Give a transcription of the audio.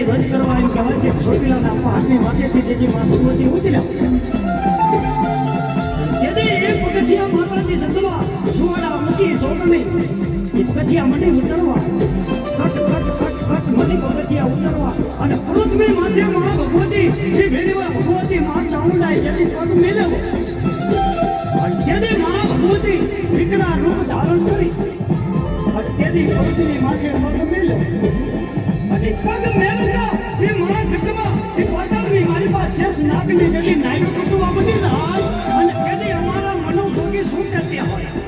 રદ કરવા એમ કહેવાય છે છોકરીઓના હાથની માથેથી જેથી માં ભગવતી ઉતર્યા તેથી એક પગથિયા માતાજી જગવા સુવાડા મૂકી સોગની એ પગથિયા મને ઉતરવા કટ મને પગથિયા ઉતરવા અને પૃથ્વી માથે માં ભગવતી જે ભેળવા ભગવતી માં ચામુંડાએ જેથી પગ મેળવ્યો તેથી માં ભગવતી વિકરા રૂપ ધારણ કરી તેથી પૃથ્વી માથે પગ મેળવ્યો અને પગ મેળવતા એ માં જગવા એ પાતાળની મારી પાસે શેષ નાગની જેવી નાયક કુટુંબા બની જાય અને તેથી અમારા મનોભોગી શું કરતી હોય